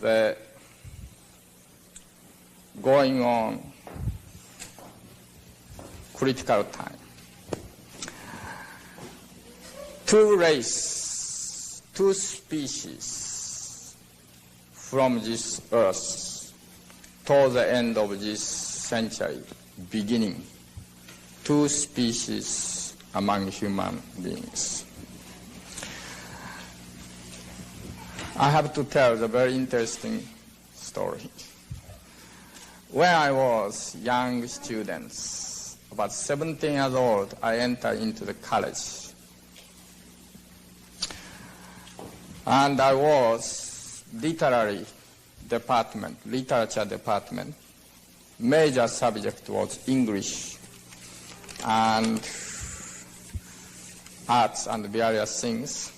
the going on critical time. Two species from this earth toward the end of this century, beginning. Two species among human beings. I have to tell the very interesting story. When I was young student, about 17 years old, I entered into the college. And I was literature department. Major subject was English and arts and various things.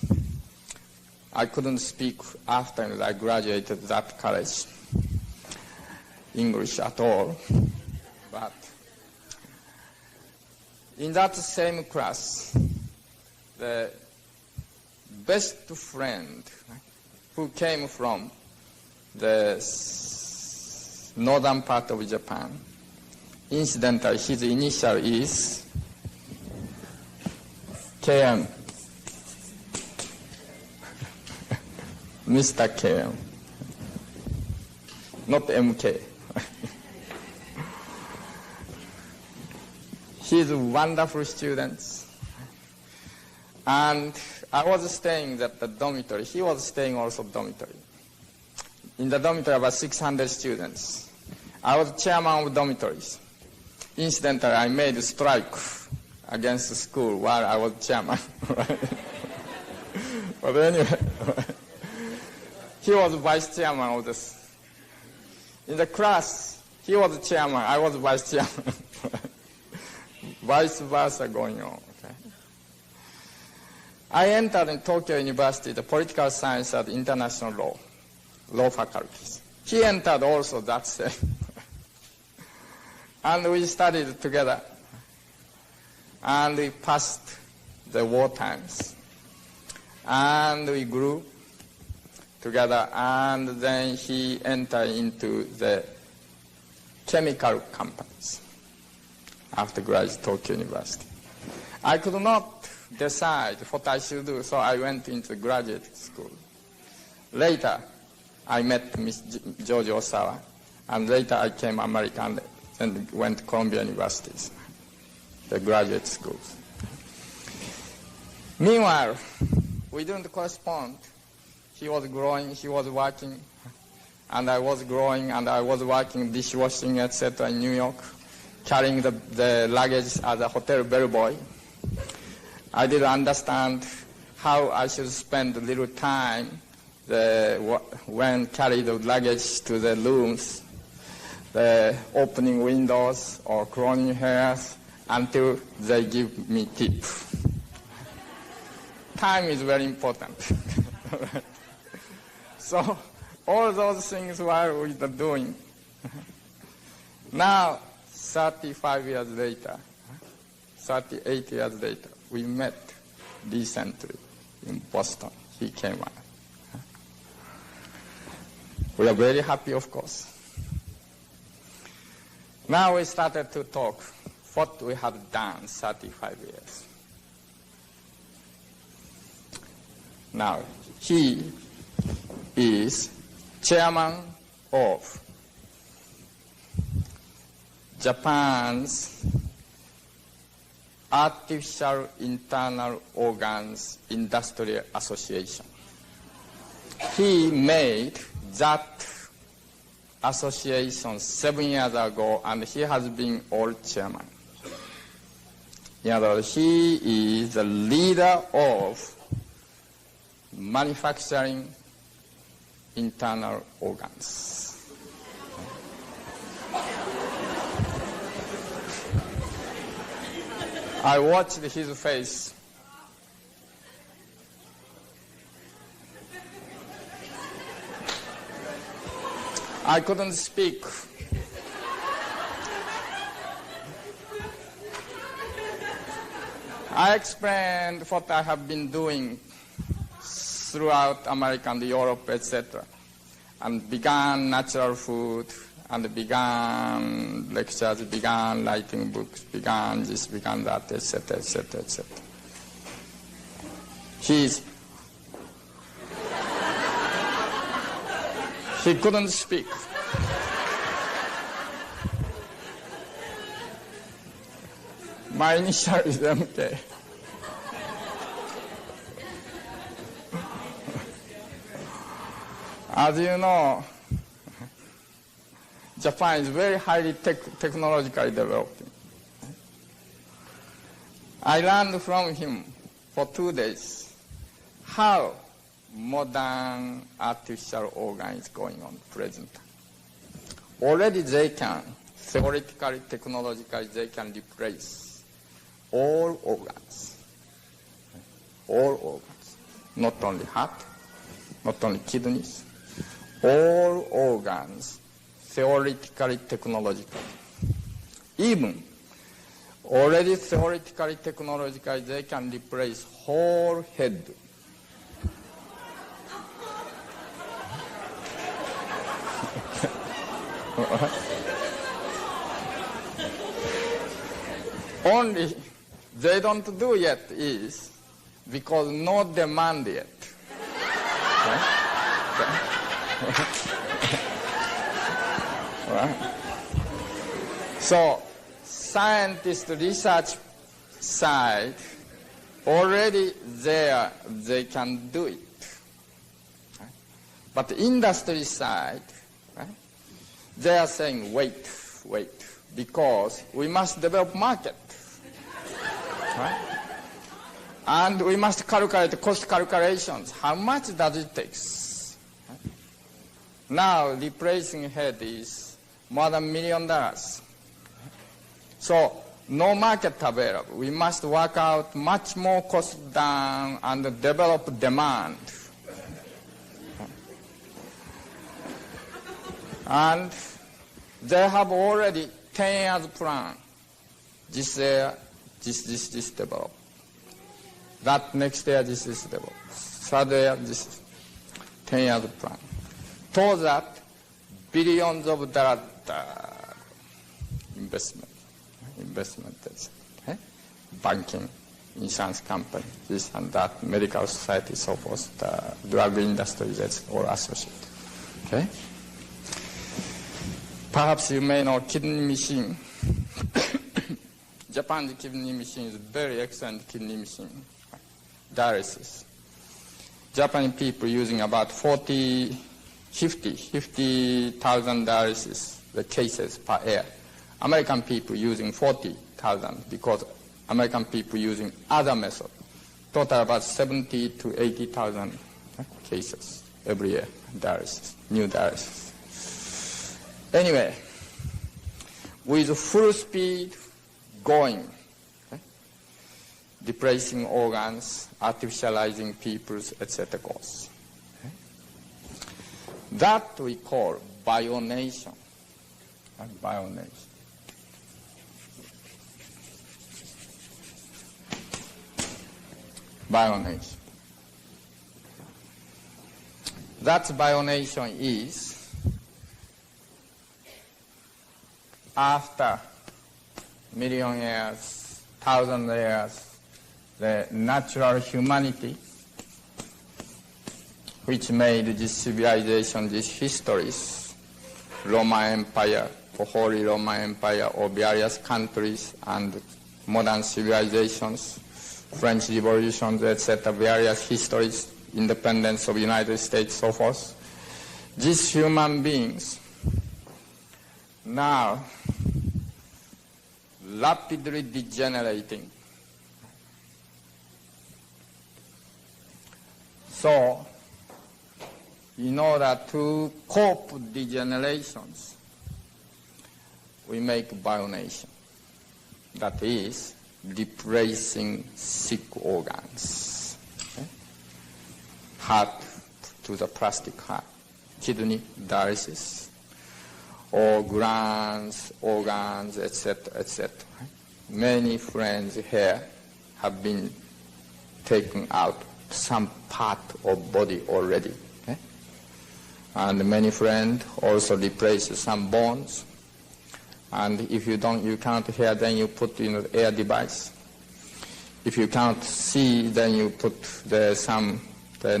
I couldn't speak after I graduated that college, English at all. But in that same class, the best friend who came from the northern part of Japan, incidentally, his initial is KM. Mr. KM. Not MK. He's a wonderful student. And I was staying at the dormitory. He was staying also dormitory. In the dormitory, about 600 students. I was chairman of dormitories. Incidentally, I made a strike against the school while I was chairman. But anyway, he was vice chairman of this. In the class, he was chairman, I was vice chairman. Vice versa going on. Okay. I entered in Tokyo University, the political science and international law faculties. He entered also that same. And we studied together. And we passed the war times. And we grew together. And then he entered into the chemical companies after graduating Tokyo University. I could not decide what I should do, so I went into graduate school. Later, I met Miss George Osawa, and later I came American and went to Columbia Universities, the graduate schools. Meanwhile, we didn't correspond. He was growing, he was working, and I was growing, and I was working dishwashing, etc. in New York, carrying the luggage as a hotel bellboy. I didn't understand how I should spend a little time when carry the luggage to the rooms, the opening windows or cloning hairs until they give me tip. Time is very important. So all those things while we were doing. Now, 35 years later, 38 years later, we met recently in Boston. He came out. We are very happy, of course. Now we started to talk what we have done 35 years. Now, he is chairman of Japan's Artificial Internal Organs Industrial Association. He made that association 7 years ago, and he has been old chairman. In other words, he is the leader of manufacturing internal organs. I watched his face. I couldn't speak. I explained what I have been doing throughout America and Europe, etc. and began natural food, and began lectures, began writing books, began this, began that, etc., etc., etc. He couldn't speak. My initial is MK. As you know, Japan is very highly technologically developing. I learned from him for 2 days how modern artificial organ is going on present. Already they can, theoretically, technologically, they can replace all organs. All organs. Not only heart, not only kidneys, all organs, theoretically, technologically. Even already theoretically, technologically, they can replace whole head. Only they don't do yet is because no demand yet. Right? So, scientist research side, already there they can do it. Right? But industry side, right? They are saying wait, because we must develop market. Right? And we must calculate cost calculations. How much does it take? Right? Now, replacing head is more than $1 million. So, no market available. We must work out much more cost down and develop demand. And they have already 10 years plan. This year, this develop. That next year, this is develop. Third year, this is 10 years plan. Towards that, billions of dollars investment, banking, insurance company, this and that, medical society, so forth, the drug industry, that's all associated. Okay? Perhaps you may know kidney machine. Japan's kidney machine is very excellent kidney machine. Dialysis. Japanese people using about 50,000 dialysis the cases per year. American people using 40,000 because American people using other method. Total about 70 to 80,000 cases every year, dialysis, new dialysis. Anyway, with full speed going, replacing organs, artificializing peoples, etc. goes. That we call bionation. Bionation. Bionation. That bionation is after million years, 1,000 years, the natural humanity which made this civilization, these histories, Roman Empire, or Holy Roman Empire, or various countries and modern civilizations, French revolutions, etc., various histories, independence of the United States, so forth. These human beings now rapidly degenerating. So, in order to cope with degenerations, we make bionation. That is, replacing sick organs. Okay? Heart to the plastic heart, kidney dialysis, or glands, organs, etc., etc. Many friends here have been taken out some part of body already. Okay? and many friends also replace some bones. And if you can't hear, then you put the ear device. If you can't see, then you put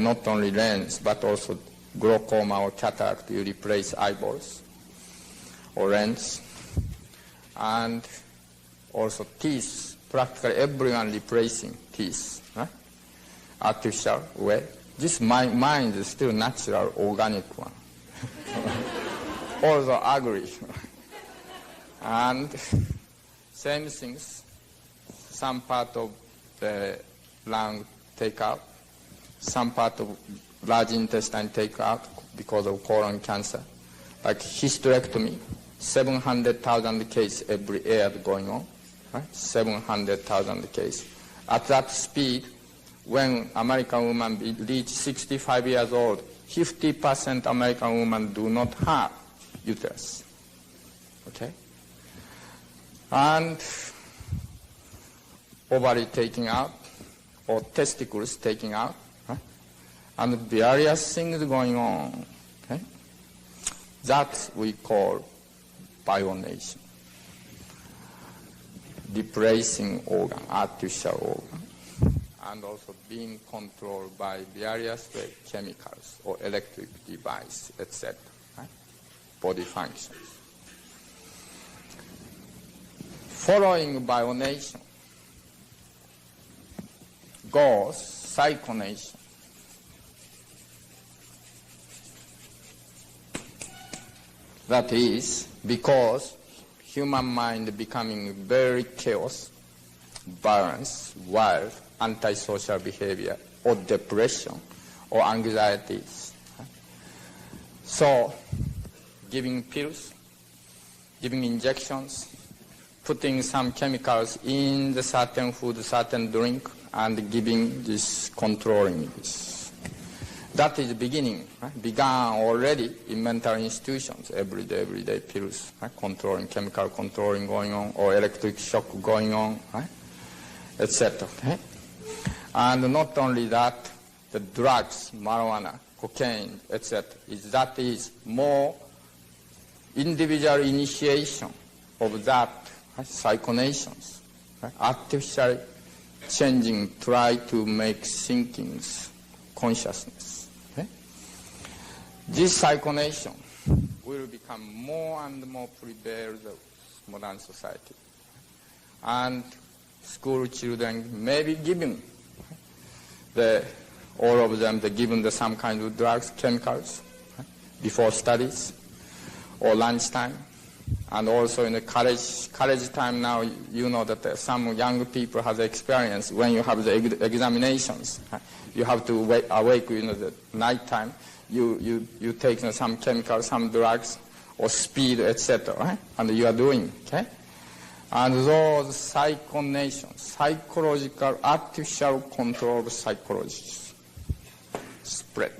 not only lens, but also glaucoma or cataract, you replace eyeballs or lens. And also teeth, practically everyone replacing teeth, right? Artificial way. This mind is still natural, organic one. Also ugly. And same things, some part of the lung take out, some part of large intestine take out because of colon cancer. Like hysterectomy, 700,000 cases every year going on, right? 700,000 cases. At that speed, when American women reach 65 years old, 50% American women do not have uterus. Okay? And ovary taking out, or testicles taking out, right? And various things going on. Okay? That we call bionation. Replacing organ, artificial organ, and also being controlled by various chemicals or electric device, etc. Right? Body functions. Following bionation goes psychonation. That is because human mind becoming very chaos, violence, wild, antisocial behavior, or depression, or anxieties. So, giving pills, giving injections, putting some chemicals in the certain food, certain drink, and giving this, controlling this. That is beginning, right? Began already in mental institutions, everyday pills, right? Controlling, chemical controlling going on, or electric shock going on, right? Etc. Okay? And not only that, the drugs, marijuana, cocaine, etc. That is more individual initiation of that, right? Psychonations, right? Artificially changing, try to make thinkings, consciousness. Okay? This psychonation will become more and more prevalent in modern society. And school children may be given, all of them, given some kind of drugs, chemicals, before studies or lunchtime. And also in the college time now, you know that some young people have the experience when you have the examinations. You have to awake the night time. You take some chemicals, some drugs, or speed, etc. Right? And you are doing, okay? And those psychonations, psychological, artificial control of psychologies, spread.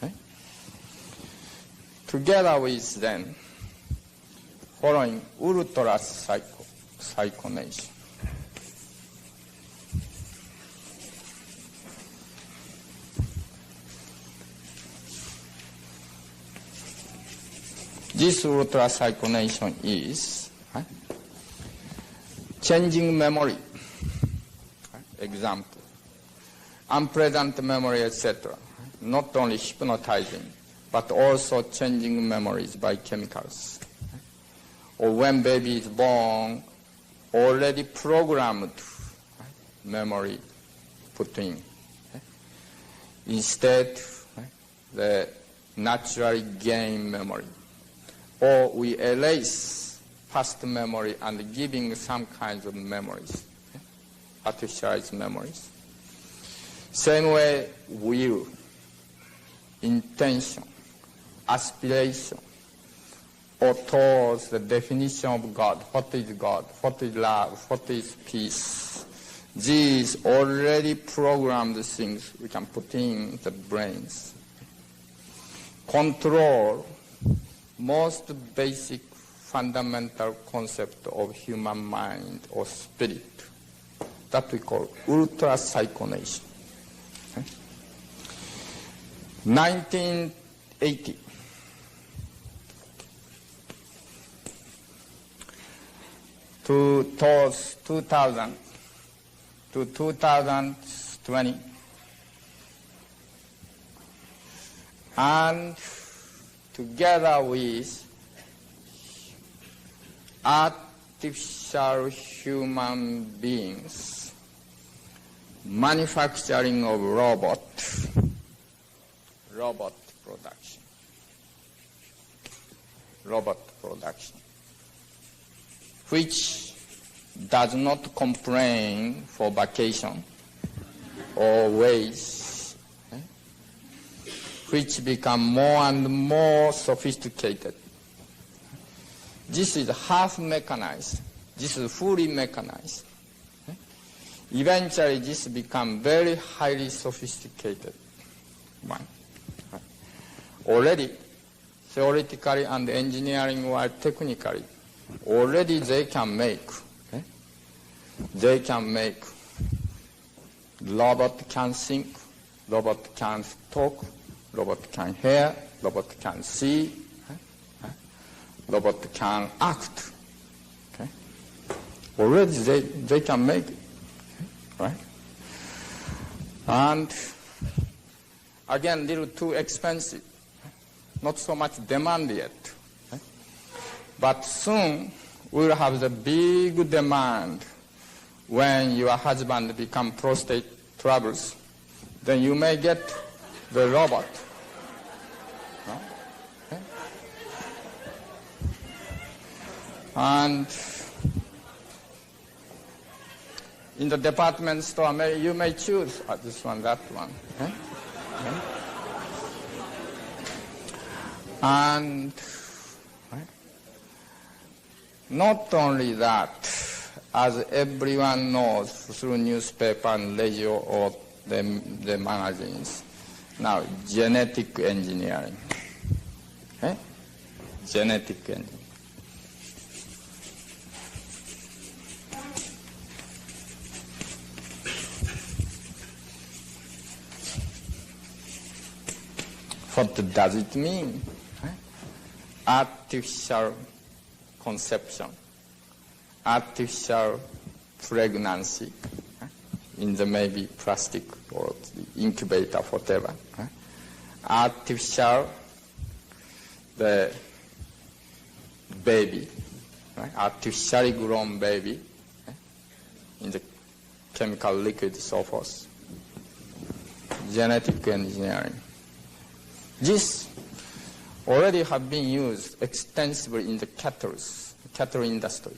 Okay? Together with them, following ultra psychonation. This ultra psychonation is changing memory. Example, unpleasant memory, etc. Not only hypnotizing, but also changing memories by chemicals. Or when baby is born, already programmed memory put in. Instead, the naturally gain memory. Or we erase past memory and giving some kinds of memories, artificialized memories. Same way, will, intention, aspiration, or towards the definition of God. What is God? What is love? What is peace? These already programmed things we can put in the brains. Control, most basic fundamental concept of human mind or spirit. That we call ultra-psychonation. Okay? 1980. Towards 2000 to 2020, and together with artificial human beings, manufacturing of robot production, which does not complain for vacation or wage, which become more and more sophisticated. This is half mechanized. This is fully mechanized. Eventually, this become very highly sophisticated one. Already, theoretically and engineering or technically, already they can make. Robot can think, robot can talk, robot can hear, robot can see, robot can act. Okay? Already they can make it. Right? And again, little too expensive. Not so much demand yet. But soon we'll have the big demand when your husband become prostate troubles. Then you may get the robot. Okay? And in the department store, you may choose this one, that one. Okay? Okay? And not only that, as everyone knows through newspaper and radio or the magazines, now genetic engineering. Okay? Genetic engineering. What does it mean? Artificial conception, artificial pregnancy, in the maybe plastic or the incubator, whatever. Artificial the baby, artificially grown baby, in the chemical liquid, so forth. Genetic engineering. This already have been used extensively in the cattle industry.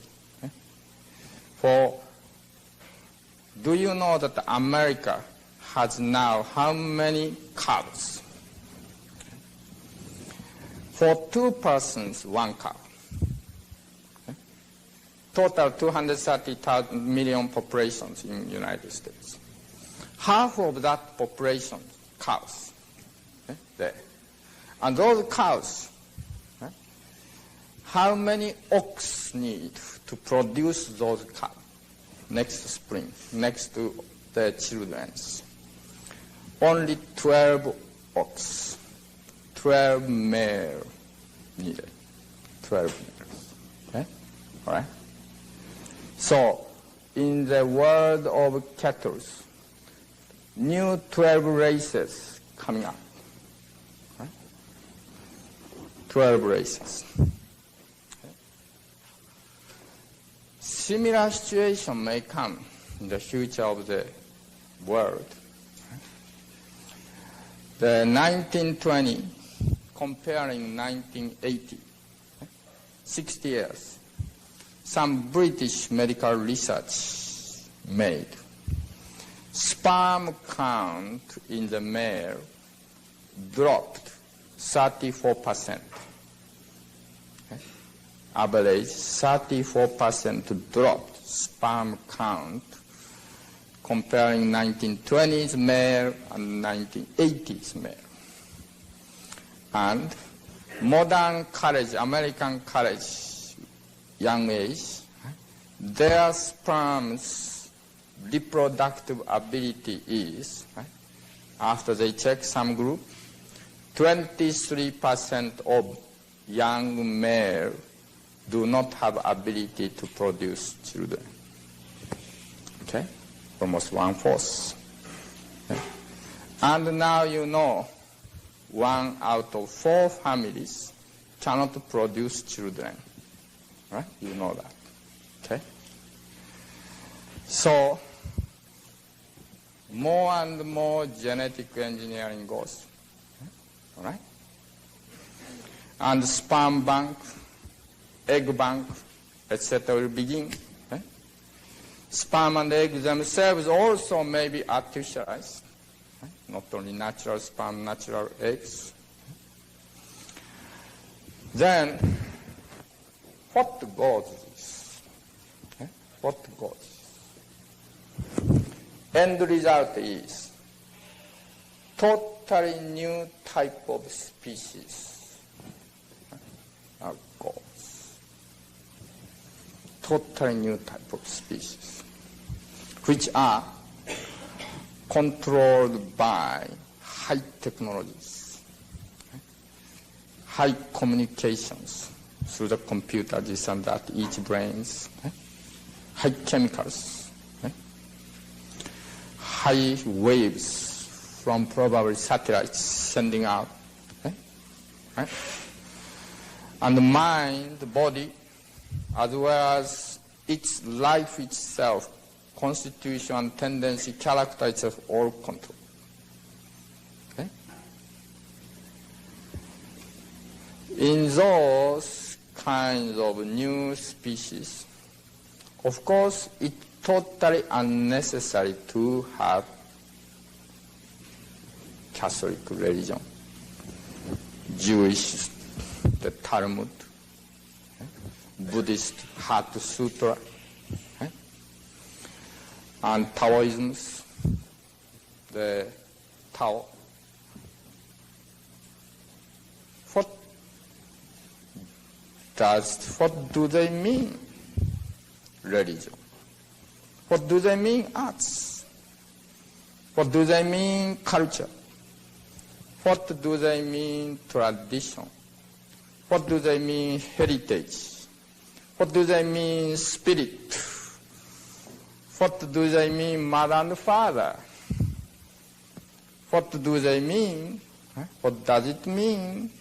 Do you know that America has now how many cows? For 2 persons, 1 cow. Total 230 million populations in the United States. Half of that population, cows, there. And those cows, how many ox need to produce those cows next spring, next to their children's? Only 12 ox, 12 male needed, 12 males. Okay? All right? So, in the world of cattle, new 12 races coming up. 12 races. Similar situation may come in the future of the world. The 1920 comparing 1980, 60 years, some British medical research made. Sperm count in the male dropped 34%. Average 34% dropped sperm count comparing 1920s male and 1980s male. And modern college, American college, young age, their sperm's reproductive ability is, after they check some group, 23% of young male do not have ability to produce children. Okay? Almost 1/4. Okay? And now you know 1 out of 4 families cannot produce children. Right? You know that. Okay? So, more and more genetic engineering goes. All right? And sperm bank, egg bank, etc. will begin. Okay? Sperm and egg themselves also may be artificialized. Okay? Not only natural sperm, natural eggs. Then, what goes is? Okay? What goes? End result is totally new type of species are goals. Totally new type of species, which are controlled by high technologies, high communications through the computer, this and that, each brains, high chemicals, high waves from probably satellites sending out. Right? And the mind, the body, as well as its life itself, constitution, tendency, character itself, all controlled. Okay? In those kinds of new species, of course, it's totally unnecessary to have Catholic religion, Jewish, the Talmud, Buddhist Heart Sutra, and Taoism, the Tao. What do they mean, religion? What do they mean, arts? What do they mean, culture? What do they mean, tradition? What do they mean, heritage? What do they mean, spirit? What do they mean, mother and father? What do they mean? What does it mean?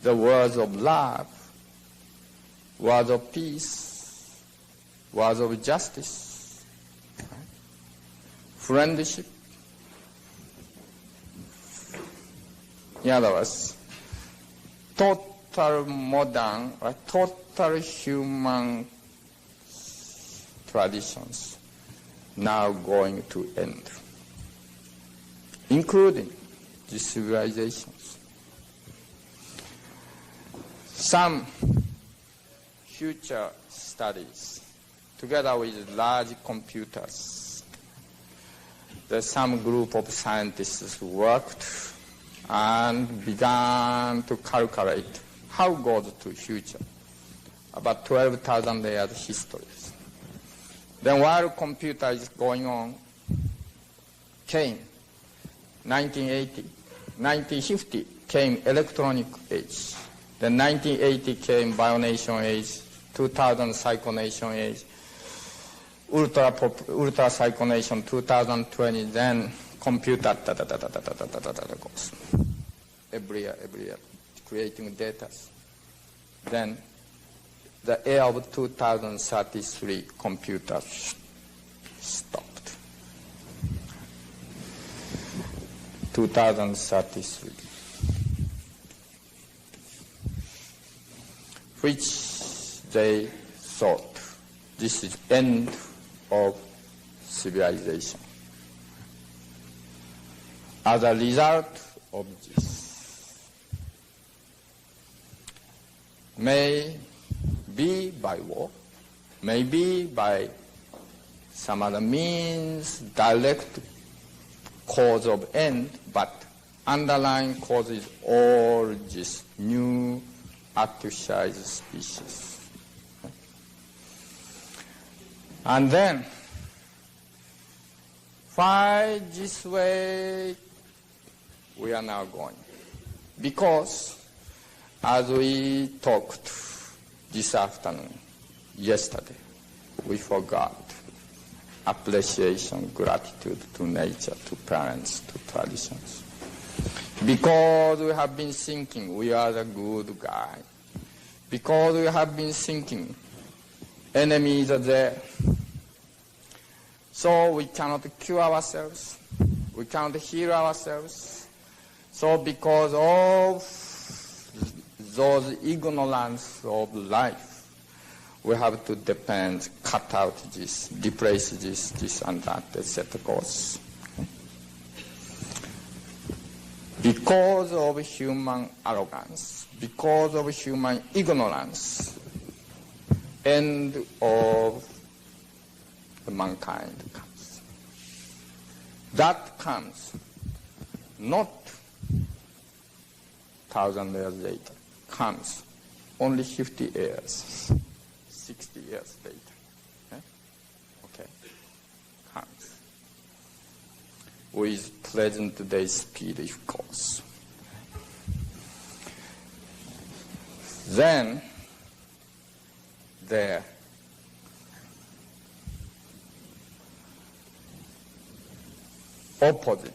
The words of love, words of peace, words of justice, friendship. In other words, total modern, total human traditions now going to end, including the civilizations. Some future studies, together with large computers, some group of scientists worked and began to calculate how goes to future, about 12,000 years history. Then while computer is going on, came 1980, 1950 came electronic age, then 1980 came bionation age, 2000 cyclonation age, ultra cyclonation 2020, then computer goes every year, creating data. Then the year of 2033, computers stopped. 2033, which they thought this is end of civilization. As a result of this, may be by war, may be by some other means, direct cause of end, but underlying cause is all this new artificialized species. And then, why this way we are now going? Because as we talked this afternoon, yesterday, we forgot appreciation, gratitude to nature, to parents, to traditions. Because we have been thinking we are the good guy. Because we have been thinking enemies are there. So we cannot cure ourselves. We cannot heal ourselves. So because of those ignorance of life, we have to depend, cut out this, replace this and that, etc. goes. Because of human arrogance, because of human ignorance, end of mankind comes. That comes not 1,000 years later, comes only 50 years, 60 years later. Okay? Comes. With present day speed, of course. Then, there, opposite.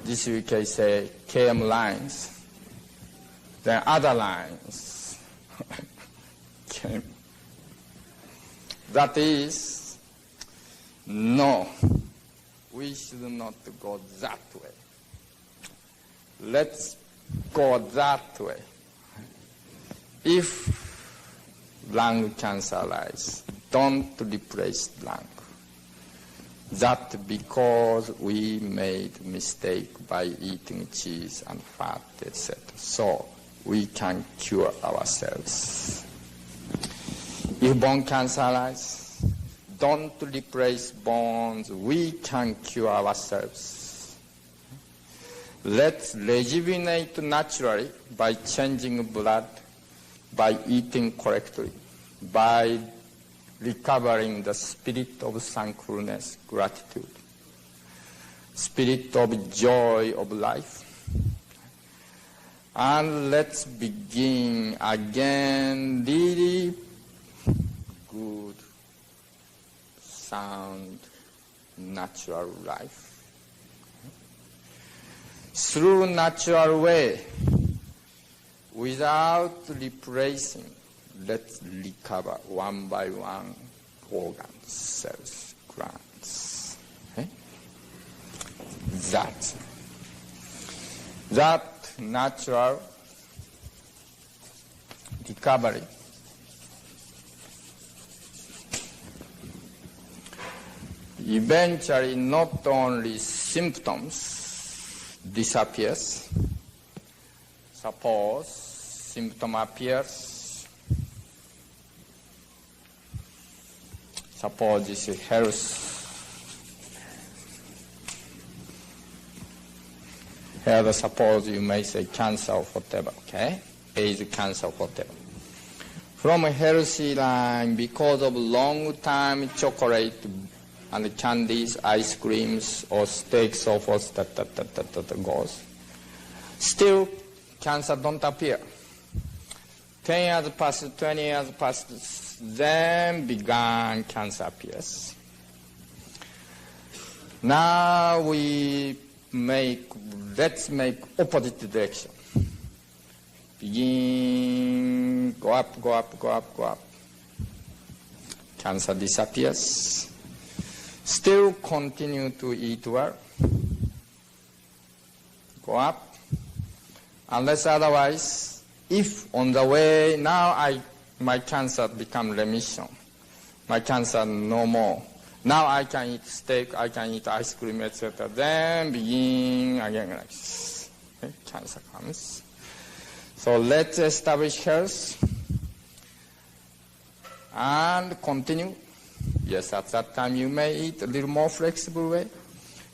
This we can say KM lines. Then other lines came. That is, no, we should not go that way. Let's go that way. If lung cancer arises, don't replace lung. That because we made mistake by eating cheese and fat, etc. So we can cure ourselves. If bone cancer arises, don't replace bones. We can cure ourselves. Let's rejuvenate naturally by changing blood, by eating correctly, by recovering the spirit of thankfulness, gratitude, spirit of joy of life. And let's begin again really good, sound, natural life. Through natural way, without replacing, let's recover one by one organs, cells, glands. Okay? That natural recovery eventually not only symptoms disappears. Suppose symptom appears. Suppose this is health. Here, suppose you may say cancer or whatever, okay? AIDS, cancer, whatever. From a healthy line, because of long time chocolate and candies, ice creams, or steaks, or forth, that goes. Still, cancer don't appear. 10 years passed, 20 years passed, then began cancer appears. Now let's make opposite direction. Begin, go up, go up, go up, go up. Cancer disappears. Still continue to eat well. Go up. Unless otherwise, if on the way, now my cancer become remission. My cancer no more. Now I can eat steak, I can eat ice cream, etc. Then begin again like this. Okay? Cancer comes. So let's establish health and continue. Yes, at that time you may eat a little more flexible way,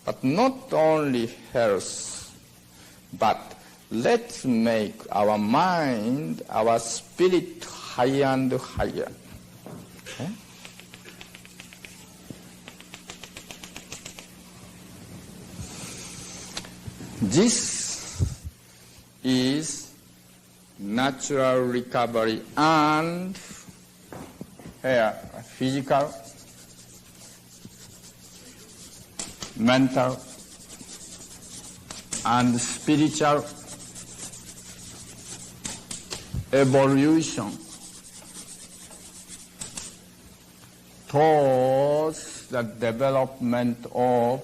but not only health, but let's make our mind, our spirit higher and higher. Okay? This is natural recovery and here, physical, mental, and spiritual evolution towards the development of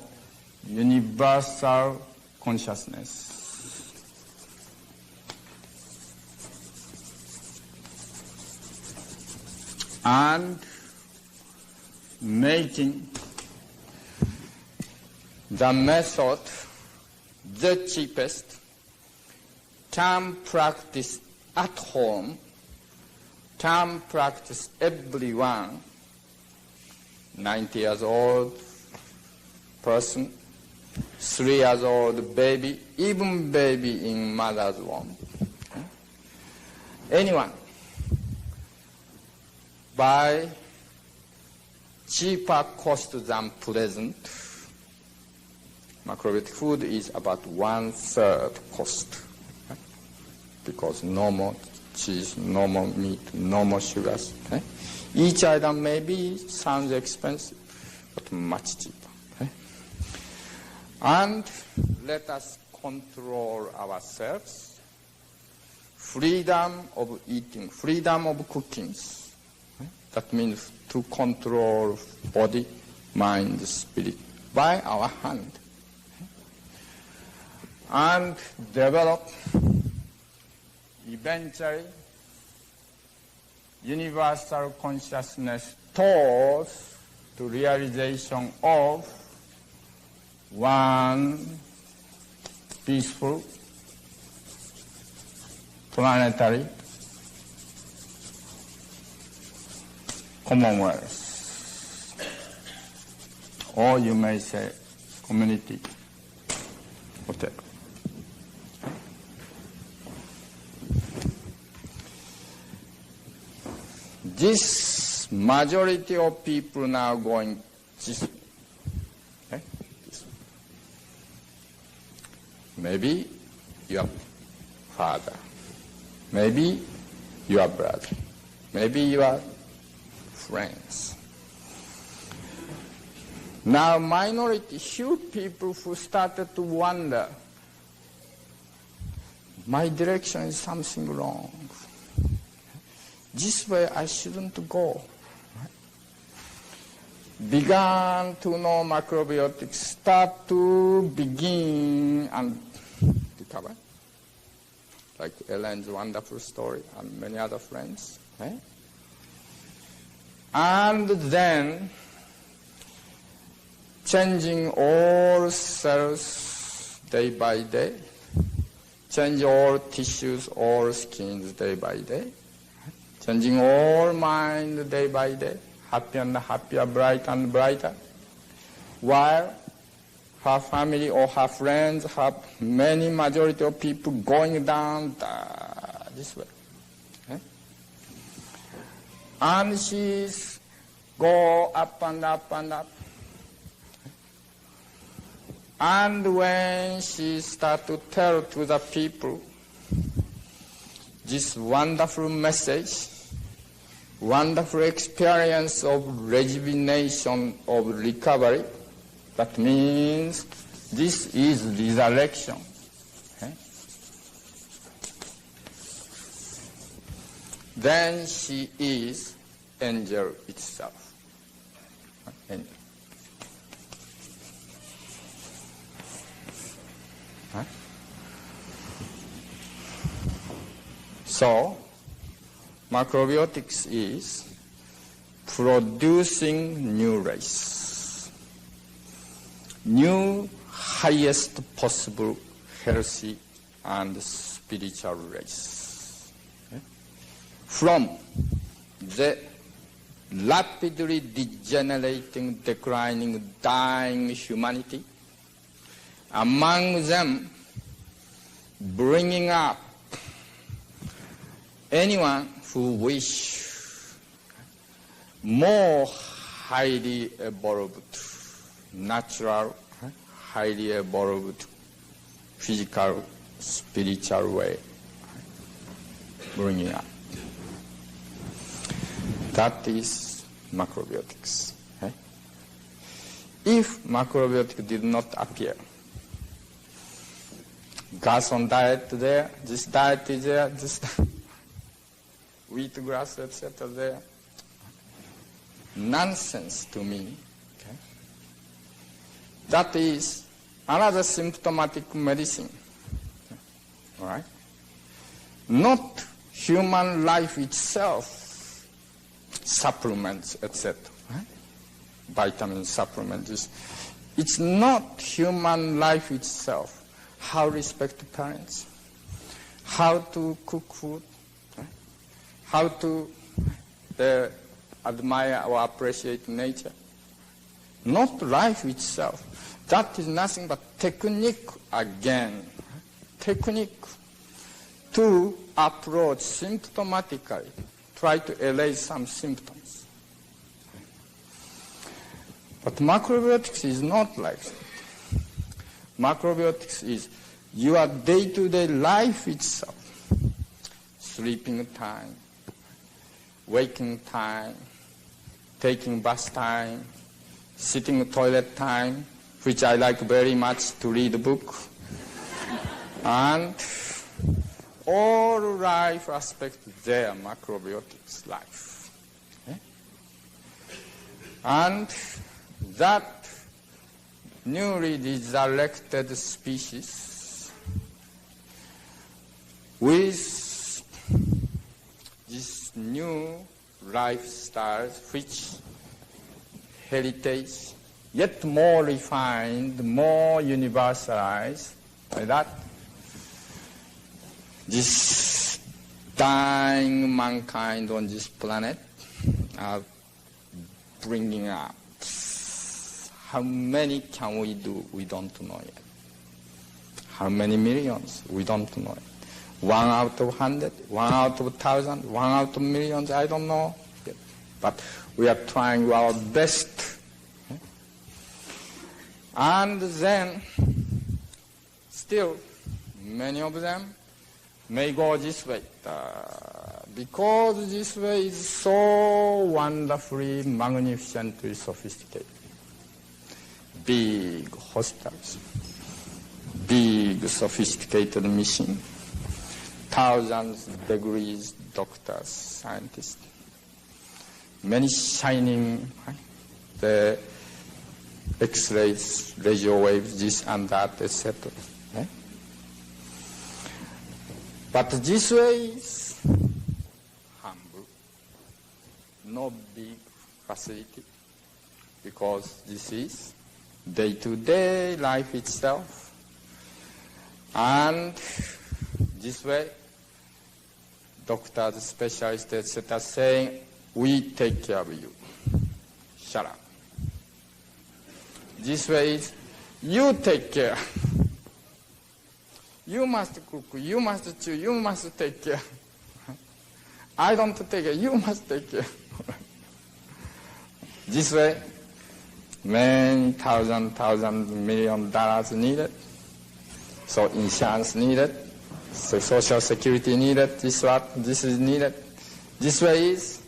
universal consciousness. And making the method the cheapest, can practice at home, can practice everyone, 90 years old person, 3 years old baby, even baby in mother's womb. Anyone, by cheaper cost than present, macrobiotic food is about 1/3 cost. Because no more cheese, no more meat, no more sugars. Each item maybe sounds expensive, but much cheaper. And let us control ourselves. Freedom of eating, freedom of cooking. That means to control body, mind, spirit by our hand. And develop eventually universal consciousness towards the realization of one peaceful planetary commonwealth, or you may say community, whatever. This majority of people now going this way. Okay? This way. Maybe your father, maybe your brother, maybe your friends. Now minority, few people who started to wonder, my direction is something wrong. This way I shouldn't go. Began to know macrobiotics, start to begin and recover. Like Ellen's wonderful story and many other friends. And then changing all cells day by day, change all tissues, all skins day by day. Changing all mind day by day, happy and happier, bright and brighter. While her family or her friends have many majority of people going down this way. And she's go up and up and up. And when she start to tell to the people this wonderful message, wonderful experience of rejuvenation, of recovery, that means this is resurrection. Then she is angel itself. Angel. So, macrobiotics is producing new race, new highest possible healthy and spiritual race. From the rapidly degenerating, declining, dying humanity, among them bringing up anyone who wish more highly evolved, natural, highly evolved physical, spiritual way, bringing up. That is macrobiotics. Okay? If macrobiotic did not appear, Garson diet there, this diet is there, this wheat grass, etc. there. Nonsense to me. Okay? That is another symptomatic medicine. Okay? All right? Not human life itself, supplements, etc. Right? Vitamin supplements. It's not human life itself. How to respect parents, how to cook food, right? How to admire or appreciate nature. Not life itself. That is nothing but technique again. Technique to approach symptomatically, try to allay some symptoms. But macrobiotics is not like that. Macrobiotics is your day-to-day life itself. Sleeping time, waking time, taking bath time, sitting toilet time, which I like very much to read a book, and all life aspects there, macrobiotics life. Okay? And that newly resurrected species with this new lifestyle, which heritage, yet more refined, more universalized, like that, this dying mankind on this planet are bringing up. How many can we do? We don't know yet. How many millions? We don't know yet. 1 out of 100, 1 out of 1,000, 1 out of millions, I don't know yet. But we are trying our best. And then, still, many of them may go this way. Because this way is so wonderfully, magnificently sophisticated. Big hospitals, big sophisticated machine, thousands of degrees, doctors, scientists, many shining, right? The X-rays, radio waves, this and that, etc. Right? But this way is humble, no big facility, because this is day-to-day life itself. And this way, doctors, specialists, etc., saying, we take care of you. Shut up. This way is, you take care. You must cook, you must chew, you must take care. I don't take care, you must take care. This way, many thousand, $1 million needed. So insurance needed. So social security needed. This is needed. This way is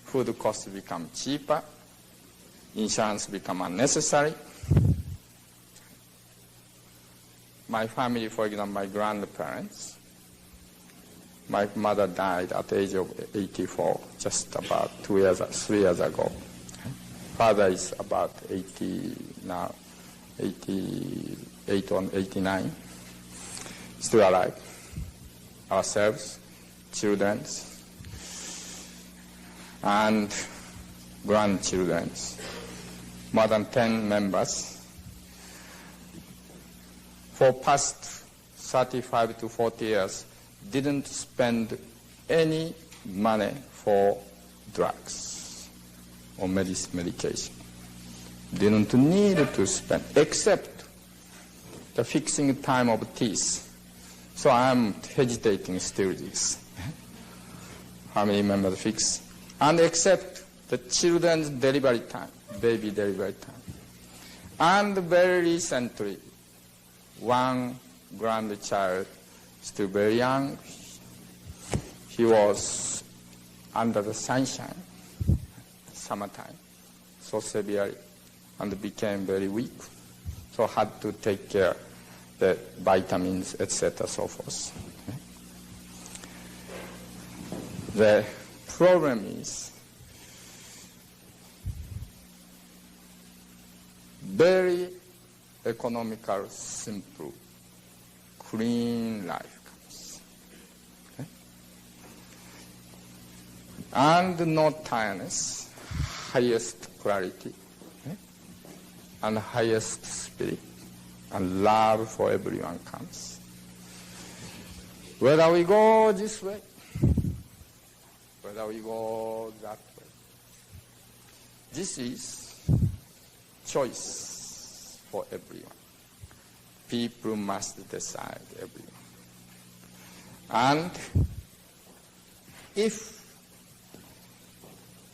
food costs become cheaper. Insurance become unnecessary. My family, for example, my grandparents, my mother died at the age of 84, just about 3 years ago. Father is about 80 now, 88 or 89, still alive. Ourselves, children, and grandchildren, more than 10 members. For past 35 to 40 years, didn't spend any money for drugs or medication. Didn't need to spend, except the fixing time of teeth. So I'm hesitating still this. Family members fix. And except the children's delivery time, baby delivery time. And very recently, one grandchild, still very young. He was under the sunshine, summertime, so severely, and became very weak. So had to take care the vitamins, etc., so forth. The problem is very economical, simple, clean life comes. Okay? And no tiredness, highest quality, okay? And highest spirit, and love for everyone comes. Whether we go this way, whether we go that way, this is choice for everyone. People must decide, everyone. And if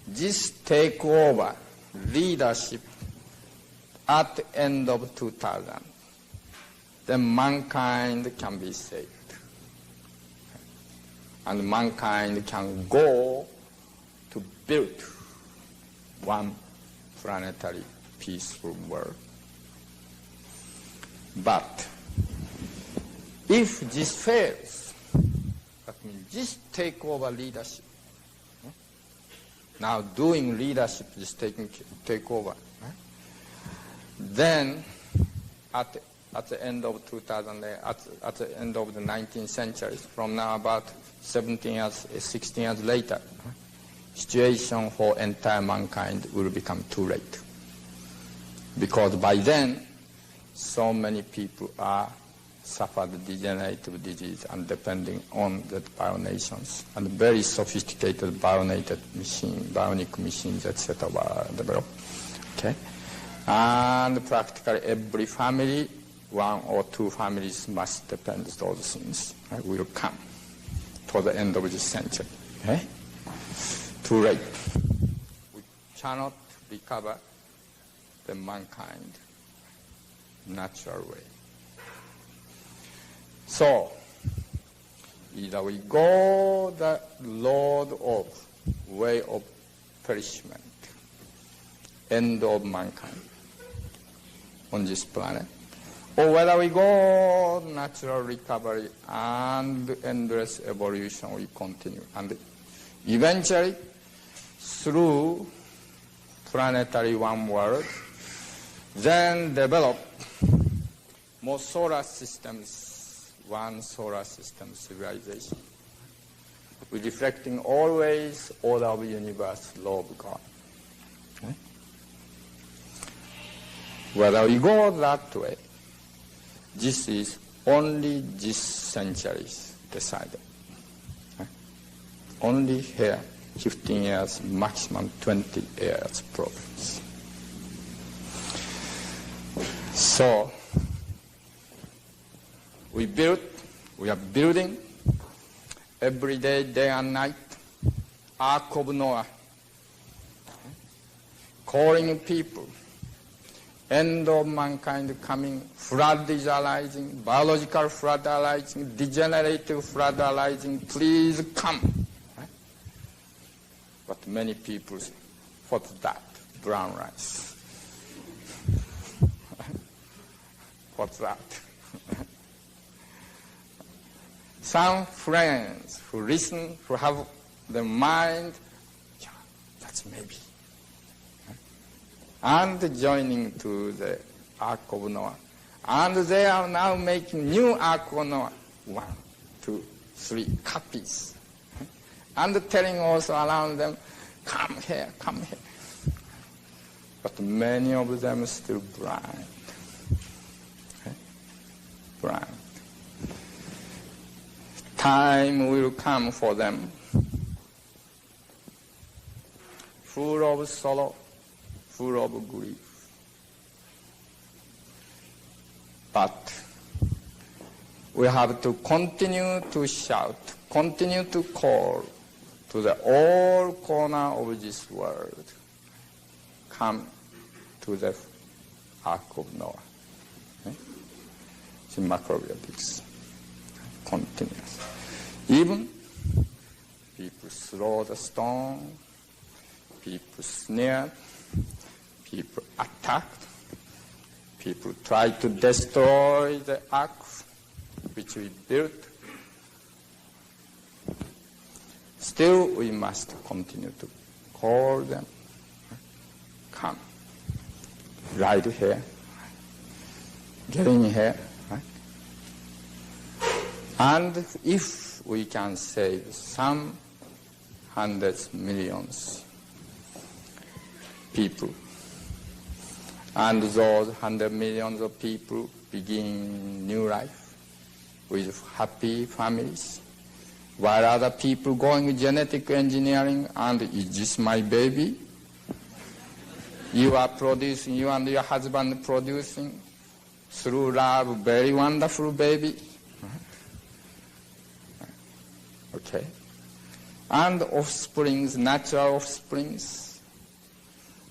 this take over leadership at the end of 2000, then mankind can be saved. And mankind can go to build one planetary peaceful world. But if this fails, that means this take over leadership, now doing leadership is take over, then at the end of 2000, at the end of the 19th century, from now about 16 years later, situation for entire mankind will become too late. Because by then, so many people are suffered degenerative disease and depending on the bionations, and very sophisticated bionic machines, etc. were developed. Okay? And practically every family, one or two families must depend on those things. Will come for the end of this century. Okay? Too late. We cannot recover the mankind natural way. So, either we go the road of way of perishment, end of mankind on this planet, or whether we go natural recovery and endless evolution, we continue. And eventually, through planetary one world, then develop more solar systems, one solar system civilization, with reflecting always order of the universe, law of God. Okay? Whether we go that way, this is only this century's decided. Okay? Only here, 15 years, maximum 20 years problems. So, we are building every day, day and night, Ark of Noah, calling people, end of mankind coming, flood is arising, biological flood arising, degenerative flood arising, please come. But many people say, what's that? Brown rice. What's that? Some friends who listen, who have the mind, yeah, that's maybe. And joining to the Ark of Noah. And they are now making new Ark of Noah. 1, 2, 3 copies. And telling also around them, come here, come here. But many of them are still blind. Okay? Blind. Time will come for them, full of sorrow, full of grief. But we have to continue to shout, continue to call to the all corner of this world. Come to the Ark of Noah. Okay? in macrobiotics. Continuous. Even people throw the stone, people snare, people attacked, people try to destroy the ark which we built. Still, we must continue to call them, come, ride here, get in here. Right? And if we can save some hundreds, millions people, and those 100 millions of people begin new life with happy families, while other people going genetic engineering and is this my baby? You are producing, you and your husband producing through love very wonderful baby. Okay. And offsprings, natural offsprings,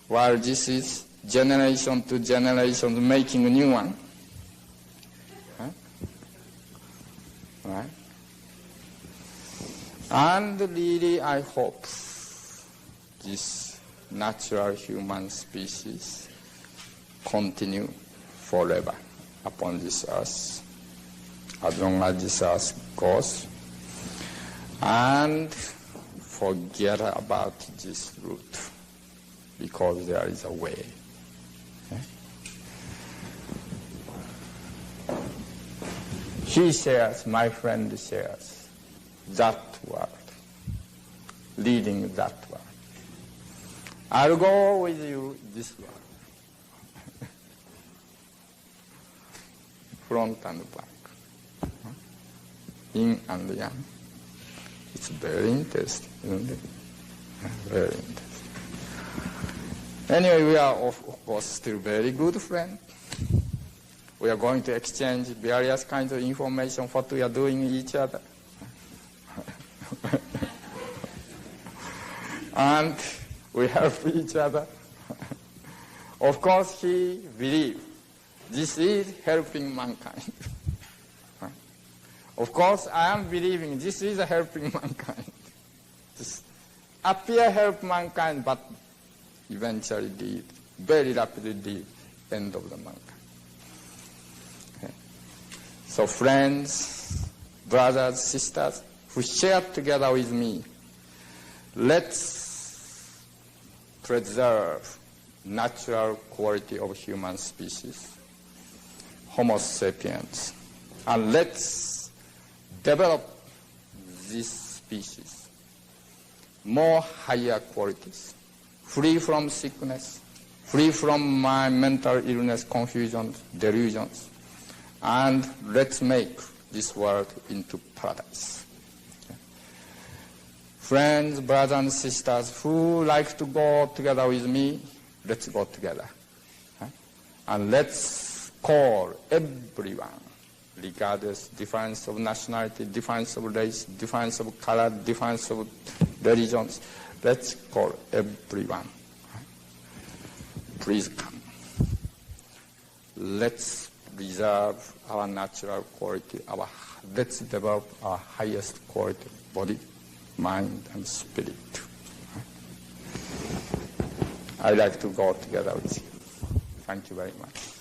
while this is generation to generation making a new one. Right? And really, I hope this natural human species continue forever upon this earth, as long as this earth goes, and forget about this route, because there is a way. Okay? He shares, my friend shares, that world, leading that world. I'll go with you this world, front and back, yin and yang. It's very interesting, isn't it? Very interesting. Anyway, we are of course still very good friends. We are going to exchange various kinds of information, what we are doing each other. And we help each other. Of course, he believes this is helping mankind. Of course, I am believing this is helping mankind. This appear help mankind, but eventually lead, very rapidly lead, end of the mankind. Okay. So friends, brothers, sisters, who share together with me, let's preserve natural quality of human species, Homo sapiens, and let's develop this species more higher qualities, free from sickness, free from my mental illness, confusions, delusions, and let's make this world into paradise. Okay. Friends, brothers and sisters who like to go together with me, let's go together. Okay. And let's call everyone, regardless difference of nationality, difference of race, difference of color, difference of religions. Let's call everyone. Please come. Let's preserve our natural quality. Let's develop our highest quality, body, mind, and spirit. I'd like to go together with you. Thank you very much.